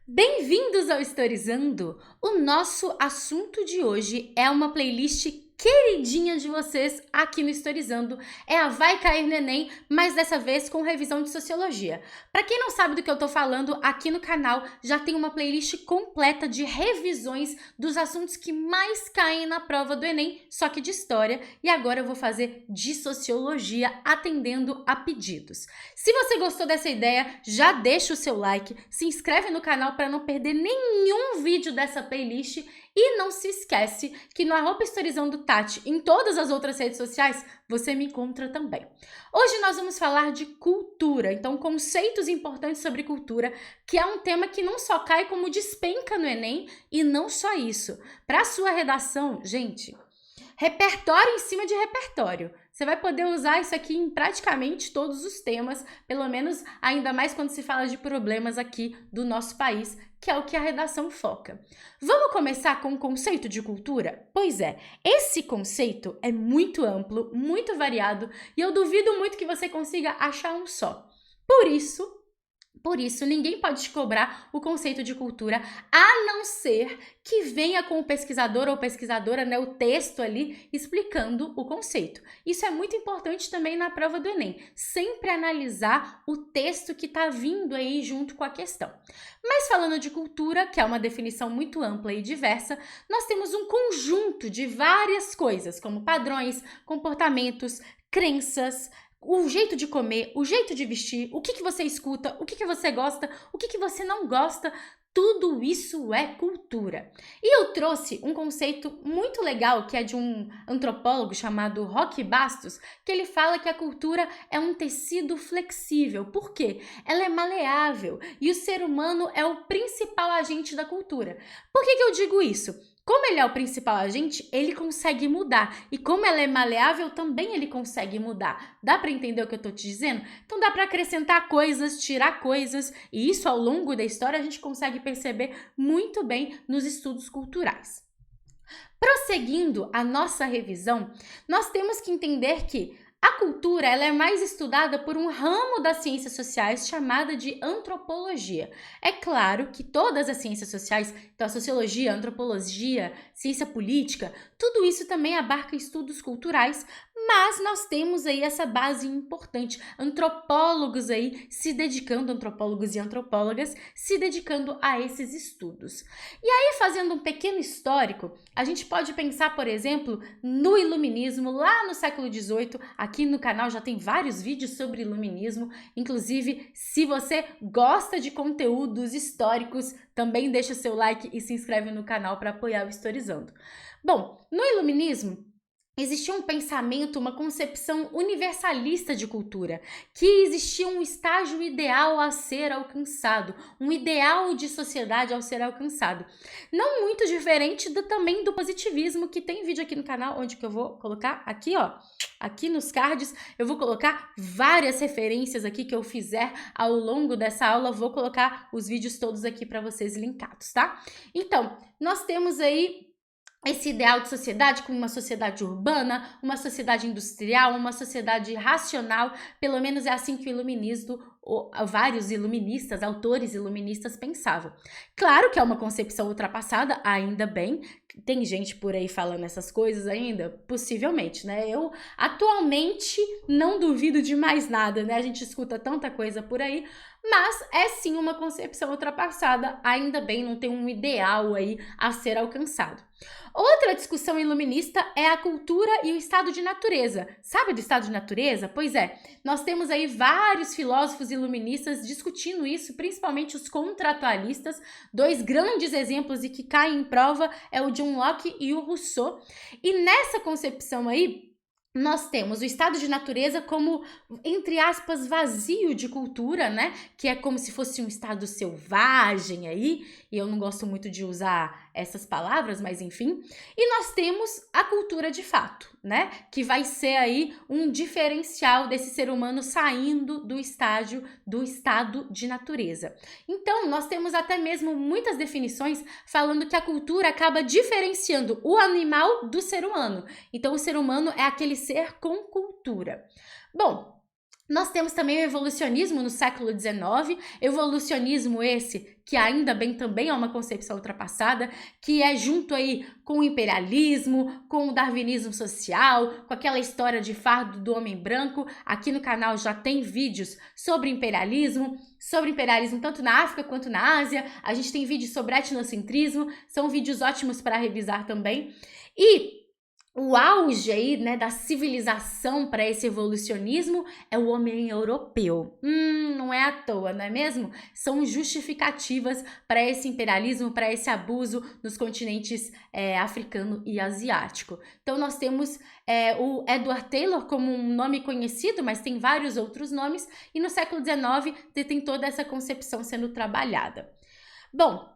Bem-vindos ao Historizando! O nosso assunto de hoje é uma playlist queridinha de vocês aqui no Historizando. É a Vai Cair no Enem, mas dessa vez com revisão de Sociologia. Para quem não sabe do que eu tô falando, aqui no canal já tem uma playlist completa de revisões dos assuntos que mais caem na prova do Enem, só que de História. E agora eu vou fazer de Sociologia, atendendo a pedidos. Se você gostou dessa ideia, já deixa o seu like, se inscreve no canal para não perder nenhum vídeo dessa playlist e não se esquece que no @historizandotati em todas as outras redes sociais você me encontra também. Hoje nós vamos falar de cultura, então conceitos importantes sobre cultura, que é um tema que não só cai como despenca no Enem e não só isso. Para a sua redação, gente, repertório em cima de repertório. Você vai poder usar isso aqui em praticamente todos os temas, pelo menos ainda mais quando se fala de problemas aqui do nosso país, que é o que a redação foca. Vamos começar com o conceito de cultura? Pois é, esse conceito é muito amplo, muito variado, e eu duvido muito que você consiga achar um só. Por isso, ninguém pode te cobrar o conceito de cultura, a não ser que venha com o pesquisador ou pesquisadora, né, o texto ali explicando o conceito. Isso é muito importante também na prova do Enem, sempre analisar o texto que está vindo aí junto com a questão. Mas falando de cultura, que é uma definição muito ampla e diversa, nós temos um conjunto de várias coisas, como padrões, comportamentos, crenças, o jeito de comer, o jeito de vestir, o que você escuta, o que você gosta, o que você não gosta, tudo isso é cultura. E eu trouxe um conceito muito legal que é de um antropólogo chamado Roque Bastos, que ele fala que a cultura é um tecido flexível. Por quê? Ela é maleável e o ser humano é o principal agente da cultura. Por que eu digo isso? Como ele é o principal agente, ele consegue mudar. E como ela é maleável, também ele consegue mudar. Dá para entender o que eu tô te dizendo? Então dá para acrescentar coisas, tirar coisas, e isso ao longo da história a gente consegue perceber muito bem nos estudos culturais. Prosseguindo a nossa revisão, nós temos que entender que a cultura ela é mais estudada por um ramo das ciências sociais chamada de antropologia. É claro que todas as ciências sociais, então a sociologia, a antropologia, ciência política, tudo isso também abarca estudos culturais, mas nós temos aí essa base importante, antropólogos aí se dedicando, antropólogos e antropólogas se dedicando a esses estudos. E aí, fazendo um pequeno histórico, a gente pode pensar, por exemplo, no iluminismo lá no século XVIII. Aqui no canal já tem vários vídeos sobre iluminismo, inclusive se você gosta de conteúdos históricos, também deixa seu like e se inscreve no canal para apoiar o Historizando. Bom, no iluminismo existia um pensamento, uma concepção universalista de cultura, que existia um estágio ideal a ser alcançado, um ideal de sociedade ao ser alcançado. Não muito diferente também do positivismo, que tem vídeo aqui no canal, onde que eu vou colocar aqui, ó, aqui nos cards, eu vou colocar várias referências aqui que eu fizer ao longo dessa aula, vou colocar os vídeos todos aqui para vocês linkados, tá? Então, nós temos aí esse ideal de sociedade como uma sociedade urbana, uma sociedade industrial, uma sociedade racional, pelo menos é assim que o iluminismo, vários iluministas, autores iluministas pensavam. Claro que é uma concepção ultrapassada, ainda bem, tem gente por aí falando essas coisas ainda? Possivelmente, né? Eu atualmente não duvido de mais nada, né? A gente escuta tanta coisa por aí, mas é sim uma concepção ultrapassada, ainda bem, não tem um ideal aí a ser alcançado. Outra discussão iluminista é a cultura e o estado de natureza. Sabe do estado de natureza? Pois é, nós temos aí vários filósofos iluministas discutindo isso, principalmente os contratualistas. Dois grandes exemplos e que caem em prova é o John Locke e o Rousseau. E nessa concepção aí, nós temos o estado de natureza como, entre aspas, vazio de cultura, né? Que é como se fosse um estado selvagem aí, e eu não gosto muito de usar essas palavras, mas enfim. E nós temos a cultura de fato, né? Que vai ser aí um diferencial desse ser humano saindo do estado de natureza. Então, nós temos até mesmo muitas definições falando que a cultura acaba diferenciando o animal do ser humano. Então, o ser humano é aquele ser com cultura. Bom, Nós temos também o evolucionismo no século XIX, evolucionismo esse que ainda bem também é uma concepção ultrapassada, que é junto aí com o imperialismo, com o darwinismo social, com aquela história de fardo do homem branco. Aqui no canal já tem vídeos sobre imperialismo tanto na África quanto na Ásia. A gente tem vídeos sobre etnocentrismo, são vídeos ótimos para revisar também. E o auge aí, né, da civilização para esse evolucionismo é o homem europeu. Não é à toa, não é mesmo? São justificativas para esse imperialismo, para esse abuso nos continentes africano e asiático. Então nós temos o Edward Taylor como um nome conhecido, mas tem vários outros nomes, e no século XIX tem toda essa concepção sendo trabalhada. Bom,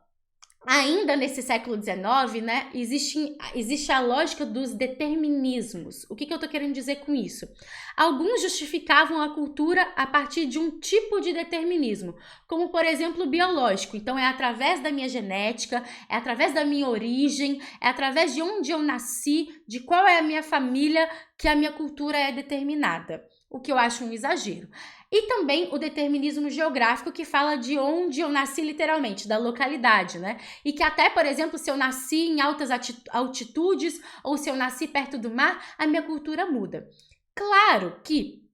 ainda nesse século XIX, né, existe a lógica dos determinismos. O que eu tô querendo dizer com isso? Alguns justificavam a cultura a partir de um tipo de determinismo, como, por exemplo, o biológico. Então, é através da minha genética, é através da minha origem, é através de onde eu nasci, de qual é a minha família, que a minha cultura é determinada. O que eu acho um exagero. E também o determinismo geográfico, que fala de onde eu nasci literalmente, da localidade, né? E que até, por exemplo, se eu nasci em altas altitudes ou se eu nasci perto do mar, a minha cultura muda. Claro que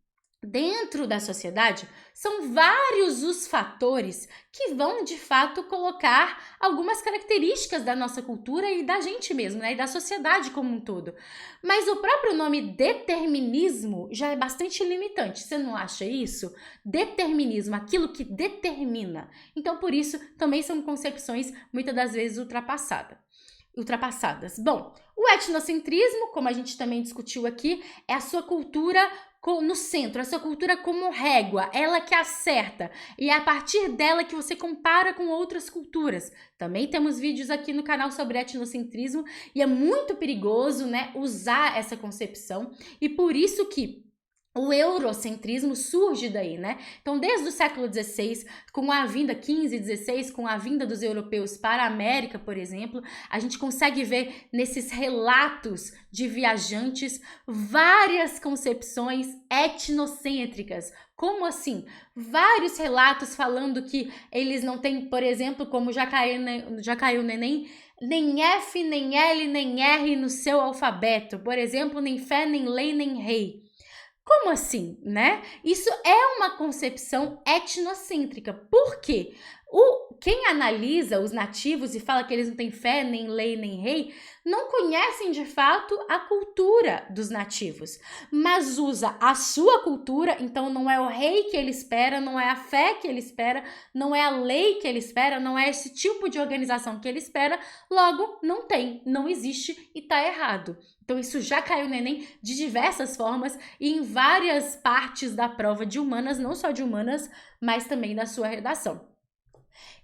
dentro da sociedade, são vários os fatores que vão, de fato, colocar algumas características da nossa cultura e da gente mesmo, né? E da sociedade como um todo. Mas o próprio nome determinismo já é bastante limitante, você não acha isso? Determinismo, aquilo que determina. Então, por isso, também são concepções, muitas das vezes, ultrapassadas. Bom, o etnocentrismo, como a gente também discutiu aqui, é a sua cultura no centro, a sua cultura como régua, ela que acerta, e é a partir dela que você compara com outras culturas. Também temos vídeos aqui no canal sobre etnocentrismo, e é muito perigoso, né, usar essa concepção, e por isso que o eurocentrismo surge daí, né? Então, desde o século XVI, com a vinda, 15 e 16, com a vinda dos europeus para a América, por exemplo, a gente consegue ver nesses relatos de viajantes várias concepções etnocêntricas. Como assim? Vários relatos falando que eles não têm, por exemplo, como já caiu no Enem, nem F, nem L, nem R no seu alfabeto. Por exemplo, nem fé, nem lei, nem rei. Como assim, né? Isso é uma concepção etnocêntrica. Por quê? Quem analisa os nativos e fala que eles não têm fé, nem lei, nem rei, não conhecem de fato a cultura dos nativos, mas usa a sua cultura, então não é o rei que ele espera, não é a fé que ele espera, não é a lei que ele espera, não é esse tipo de organização que ele espera, logo não tem, não existe e tá errado. Então isso já caiu no Enem de diversas formas e em várias partes da prova de humanas, não só de humanas, mas também da sua redação.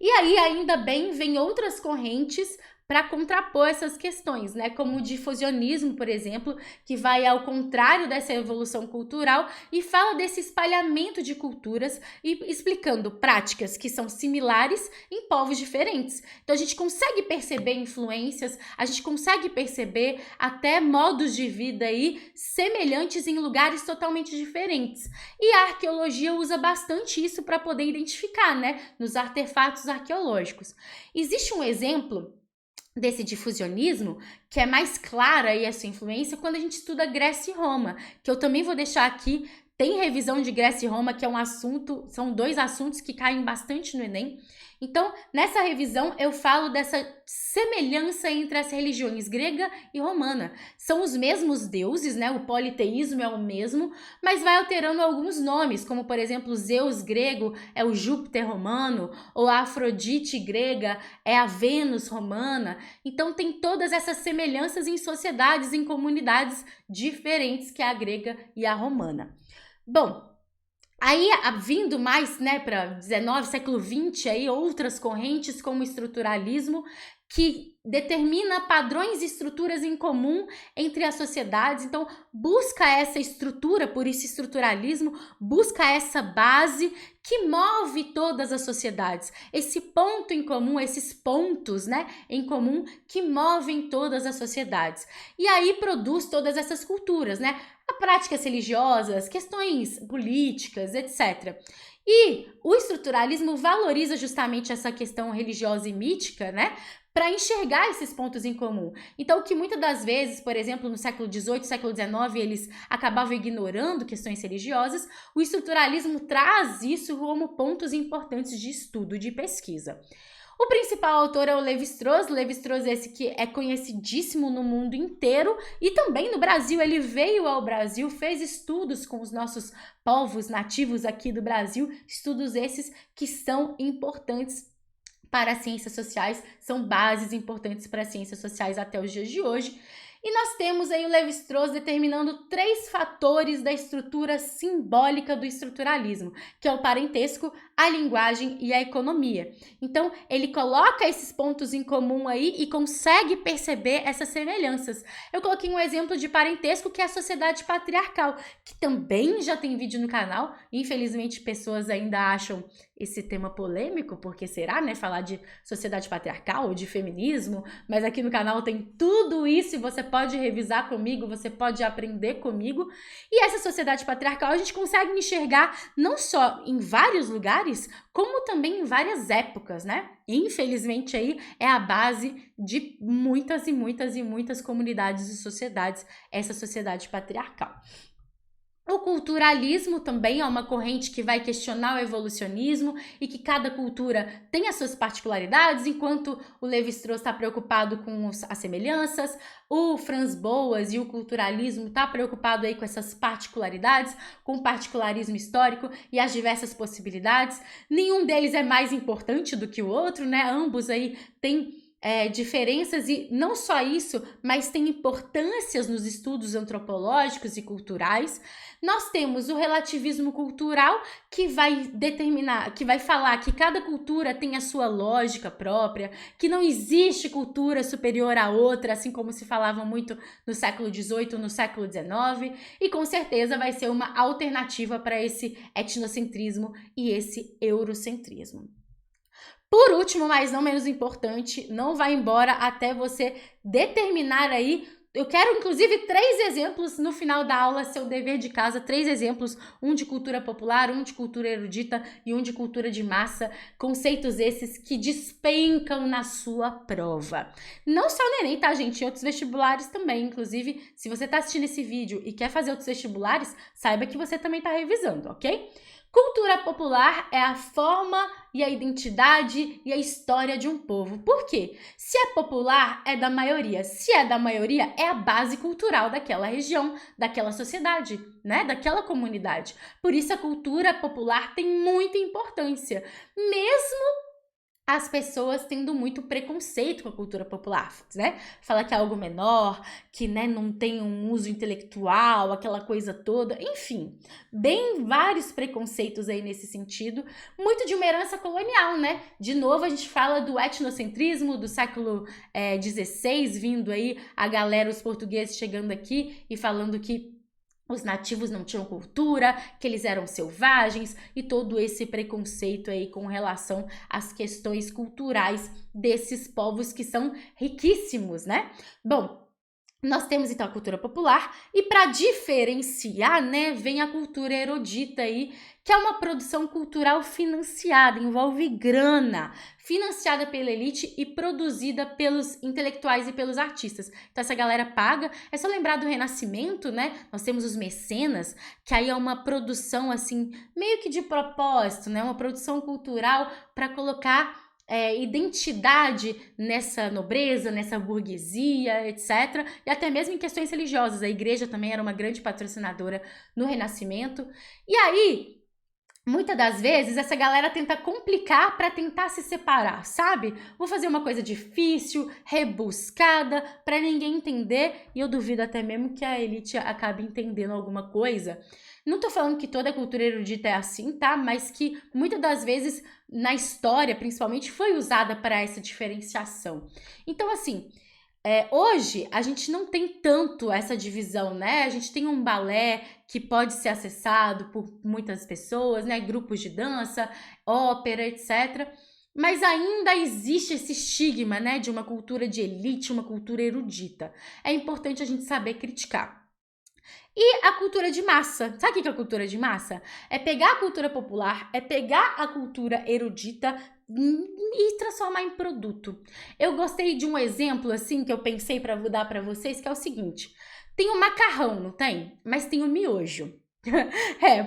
E aí, ainda bem, vem outras correntes para contrapor essas questões, né? Como o difusionismo, por exemplo, que vai ao contrário dessa evolução cultural e fala desse espalhamento de culturas e explicando práticas que são similares em povos diferentes. Então a gente consegue perceber influências, a gente consegue perceber até modos de vida aí semelhantes em lugares totalmente diferentes. E a arqueologia usa bastante isso para poder identificar, né? Nos artefatos arqueológicos. Existe um exemplo desse difusionismo, que é mais clara aí essa influência quando a gente estuda Grécia e Roma, que eu também vou deixar aqui, tem revisão de Grécia e Roma, que é um assunto, são dois assuntos que caem bastante no Enem. Então, nessa revisão, eu falo dessa semelhança entre as religiões grega e romana. São os mesmos deuses, né? O politeísmo é o mesmo, mas vai alterando alguns nomes, como, por exemplo, Zeus grego é o Júpiter romano, ou a Afrodite grega é a Vênus romana. Então, tem todas essas semelhanças em sociedades, em comunidades diferentes que a grega e a romana. Bom, aí, vindo mais, né, para 19, século 20, aí outras correntes como o estruturalismo, que determina padrões e estruturas em comum entre as sociedades. Então, busca essa estrutura, por isso estruturalismo, busca essa base que move todas as sociedades. Esse ponto em comum, esses pontos, né, em comum que movem todas as sociedades. E aí produz todas essas culturas, né? Práticas religiosas, questões políticas, etc. E o estruturalismo valoriza justamente essa questão religiosa e mítica, né? Para enxergar esses pontos em comum. Então, que muitas das vezes, por exemplo, no século XVIII, século XIX, eles acabavam ignorando questões religiosas, o estruturalismo traz isso como pontos importantes de estudo, de pesquisa. O principal autor é o Lévi-Strauss. Lévi-Strauss esse que é conhecidíssimo no mundo inteiro e também no Brasil. Ele veio ao Brasil, fez estudos com os nossos povos nativos aqui do Brasil, estudos esses que são importantes para as ciências sociais, são bases importantes para as ciências sociais até os dias de hoje. E nós temos aí o Lévi-Strauss determinando 3 fatores da estrutura simbólica do estruturalismo, que é o parentesco, a linguagem e a economia. Então, ele coloca esses pontos em comum aí e consegue perceber essas semelhanças. Eu coloquei um exemplo de parentesco, que é a sociedade patriarcal, que também já tem vídeo no canal. Infelizmente, pessoas ainda acham esse tema polêmico, porque será, né, falar de sociedade patriarcal ou de feminismo, mas aqui no canal tem tudo isso e você pode revisar comigo, você pode aprender comigo. E essa sociedade patriarcal a gente consegue enxergar não só em vários lugares, como também em várias épocas, né? Infelizmente aí é a base de muitas e muitas e muitas comunidades e sociedades, essa sociedade patriarcal. O culturalismo também é uma corrente que vai questionar o evolucionismo e que cada cultura tem as suas particularidades, enquanto o Lévi-Strauss está preocupado com as semelhanças, o Franz Boas e o culturalismo está preocupado aí com essas particularidades, com o particularismo histórico e as diversas possibilidades. Nenhum deles é mais importante do que o outro, né? Ambos aí têm diferenças e não só isso, mas tem importâncias nos estudos antropológicos e culturais. Nós temos o relativismo cultural, que vai determinar, que vai falar que cada cultura tem a sua lógica própria, que não existe cultura superior à outra, assim como se falava muito no século XVIII, no século XIX, e com certeza vai ser uma alternativa para esse etnocentrismo e esse eurocentrismo. Por último, mas não menos importante, não vai embora até você determinar aí. Eu quero, inclusive, 3 exemplos no final da aula, seu dever de casa, 3 exemplos, um de cultura popular, um de cultura erudita e um de cultura de massa, conceitos esses que despencam na sua prova. Não só no Enem, tá, gente? Em outros vestibulares também, inclusive, se você tá assistindo esse vídeo e quer fazer outros vestibulares, saiba que você também tá revisando, ok? Cultura popular é a forma e a identidade e a história de um povo. Por quê? Se é popular, é da maioria. Se é da maioria, é a base cultural daquela região, daquela sociedade, né? Daquela comunidade. Por isso a cultura popular tem muita importância, mesmo as pessoas tendo muito preconceito com a cultura popular, né? Fala que é algo menor, que, né, não tem um uso intelectual, aquela coisa toda, enfim, bem vários preconceitos aí nesse sentido, muito de uma herança colonial, né? De novo a gente fala do etnocentrismo do século XVI, vindo aí a galera, os portugueses chegando aqui e falando que os nativos não tinham cultura, que eles eram selvagens e todo esse preconceito aí com relação às questões culturais desses povos que são riquíssimos, né? Bom, nós temos então a cultura popular e para diferenciar, né, vem a cultura erudita aí, que é uma produção cultural financiada, envolve grana, financiada pela elite e produzida pelos intelectuais e pelos artistas. Então essa galera paga. É só lembrar do Renascimento, né? Nós temos os mecenas, que aí é uma produção assim, meio que de propósito, né? Uma produção cultural para colocar identidade nessa nobreza, nessa burguesia, etc. E até mesmo em questões religiosas. A igreja também era uma grande patrocinadora no Renascimento. E aí, muitas das vezes essa galera tenta complicar para tentar se separar, sabe? Vou fazer uma coisa difícil, rebuscada, para ninguém entender, e eu duvido até mesmo que a elite acabe entendendo alguma coisa. Não tô falando que toda cultura erudita é assim, tá? Mas que muitas das vezes na história, principalmente, foi usada para essa diferenciação. Então, assim, hoje a gente não tem tanto essa divisão, né? A gente tem um balé que pode ser acessado por muitas pessoas, né? Grupos de dança, ópera, etc. Mas ainda existe esse estigma, né? De uma cultura de elite, uma cultura erudita. É importante a gente saber criticar. E a cultura de massa. Sabe o que é a cultura de massa? É pegar a cultura popular, é pegar a cultura erudita e transformar em produto. Eu gostei de um exemplo assim que eu pensei para dar para vocês, que é o seguinte: tem o macarrão, não tem? Mas tem o miojo.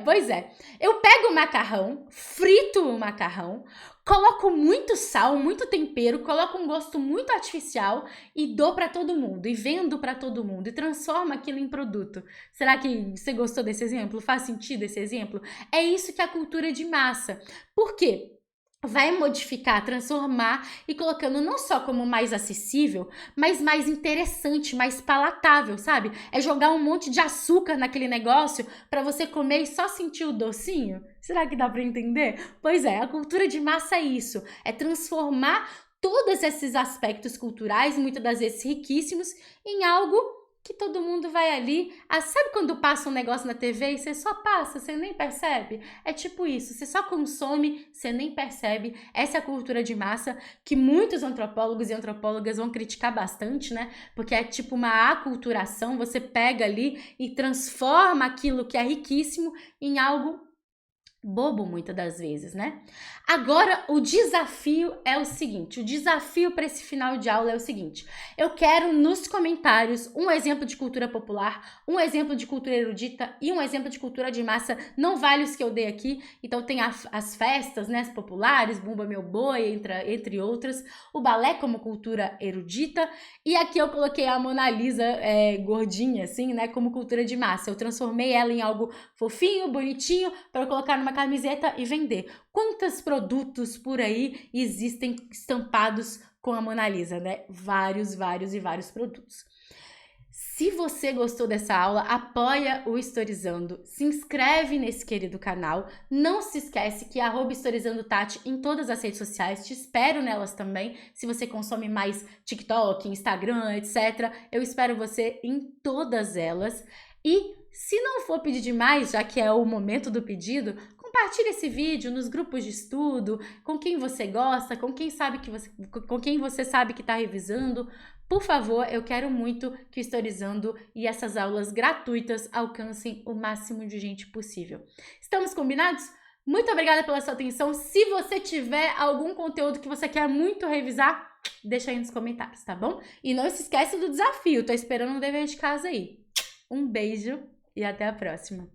Pois é. Eu pego o macarrão, frito o macarrão, coloco muito sal, muito tempero, coloco um gosto muito artificial e dou para todo mundo, e vendo para todo mundo, e transformo aquilo em produto. Será que você gostou desse exemplo? Faz sentido esse exemplo? É isso que é a cultura de massa. Por quê? Vai modificar, transformar e colocando não só como mais acessível, mas mais interessante, mais palatável, sabe? É jogar um monte de açúcar naquele negócio para você comer e só sentir o docinho. Será que dá para entender? Pois é, a cultura de massa é isso, é transformar todos esses aspectos culturais, muitas das vezes riquíssimos, em algo que todo mundo vai ali. Sabe quando passa um negócio na TV e você só passa, você nem percebe? É tipo isso, você só consome, você nem percebe. Essa é a cultura de massa que muitos antropólogos e antropólogas vão criticar bastante, né? Porque é tipo uma aculturação, você pega ali e transforma aquilo que é riquíssimo em algo bobo muitas das vezes, né? Agora, o desafio é o seguinte, o desafio para esse final de aula é o seguinte: eu quero nos comentários um exemplo de cultura popular, um exemplo de cultura erudita e um exemplo de cultura de massa, não vale os que eu dei aqui. Então tem as festas, né, as populares, Bumba Meu Boi, entre outras, o balé como cultura erudita, e aqui eu coloquei a Mona Lisa gordinha, assim, né, como cultura de massa. Eu transformei ela em algo fofinho, bonitinho, para eu colocar numa camiseta e vender. Quantos produtos por aí existem estampados com a Mona Lisa, né? Vários e vários produtos. Se você gostou dessa aula, apoia o Historizando, se inscreve nesse querido canal, não se esquece que @HistorisandoTati em todas as redes sociais, te espero nelas também, se você consome mais TikTok, Instagram, etc. Eu espero você em todas elas. E se não for pedir demais, já que é o momento do pedido, compartilhe esse vídeo nos grupos de estudo, com quem você gosta, com quem você sabe que está revisando. Por favor, eu quero muito que o Historizando e essas aulas gratuitas alcancem o máximo de gente possível. Estamos combinados? Muito obrigada pela sua atenção. Se você tiver algum conteúdo que você quer muito revisar, deixa aí nos comentários, tá bom? E não se esquece do desafio, tô esperando um dever de casa aí. Um beijo e até a próxima.